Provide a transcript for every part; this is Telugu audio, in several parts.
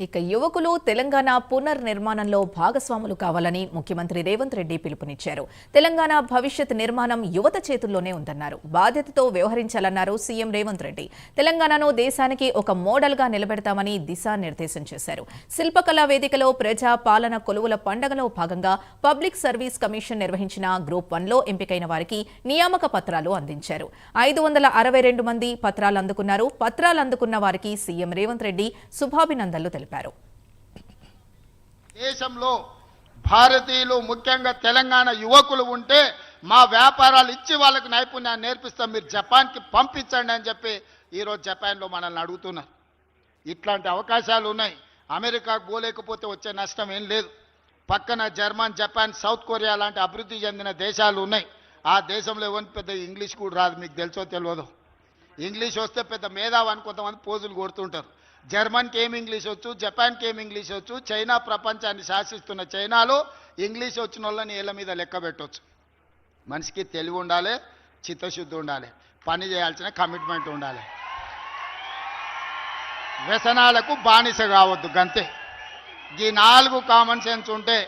ఇక యువకులు తెలంగాణ పునర్నిర్మాణంలో భాగస్వాములు కావాలని ముఖ్యమంత్రి రేవంత్ రెడ్డి పిలుపునిచ్చారు. తెలంగాణ భవిష్యత్ నిర్మాణం యువత చేతుల్లోనే ఉందన్నారు. బాధ్యతతో వ్యవహరించాలన్నారు సీఎం రేవంత్ రెడ్డి. తెలంగాణను దేశానికి ఒక మోడల్గా నిలబెడతామని దిశానిర్దేశం చేశారు. శిల్పకళా వేదికలో ప్రజా పాలన కొలువుల పండుగలో భాగంగా పబ్లిక్ సర్వీస్ కమిషన్ నిర్వహించిన గ్రూప్ 1లో ఎంపికైన వారికి నియామక పత్రాలు అందించారు. 562 మంది పత్రాలు అందుకున్నారు. పత్రాలు అందుకున్న వారికి సీఎం రేవంత్ రెడ్డి శుభాభినందనలు తెలిపారు. దేశంలో భారతీయులు ముఖ్యంగా తెలంగాణ యువకులు ఉంటే మా వ్యాపారాలు ఇచ్చి వాళ్ళకి నైపుణ్యాన్ని నేర్పిస్తాం, మీరు జపాన్కి పంపించండి అని చెప్పి ఈరోజు జపాన్లో మనల్ని అడుగుతున్నారు. ఇట్లాంటి అవకాశాలు ఉన్నాయి. అమెరికాకు పోలేకపోతే వచ్చే నష్టం ఏం లేదు. పక్కన జర్మన్, జపాన్, సౌత్ కొరియా లాంటి అభివృద్ధి చెందిన దేశాలు ఉన్నాయి. ఆ దేశంలో ఎవరికి పెద్ద ఇంగ్లీష్ కూడా రాదు, మీకు తెలుసో తెలియదు. ఇంగ్లీష్ వస్తే పెద్ద మేధావి అని కొంతమంది పోజులు కొడుతుంటారు. జర్మన్కి ఏం ఇంగ్లీష్ వచ్చు, జపాన్కి ఏం ఇంగ్లీష్ వచ్చు. చైనా ప్రపంచాన్ని శాసిస్తున్న చైనాలో ఇంగ్లీష్ వచ్చిన వాళ్ళని ఏళ్ళ మీద లెక్క పెట్టవచ్చు. మనిషికి తెలివి ఉండాలి, చిత్తశుద్ధి ఉండాలి, పని చేయాల్సిన కమిట్మెంట్ ఉండాలి, వ్యసనాలకు బానిస కావద్దు. గంతే. ఈ 4 కామన్ సెన్స్ ఉంటే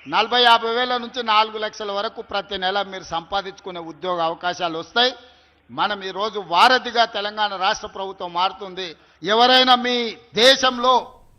40-50 వేల నుంచి 4 లక్షల వరకు ప్రతి నెల మీరు సంపాదించుకునే ఉద్యోగ అవకాశాలు వస్తాయి. మనం ఈరోజు వారధిగా తెలంగాణ రాష్ట్ర ప్రభుత్వం మారుతుంది. ఎవరైనా మీ దేశంలో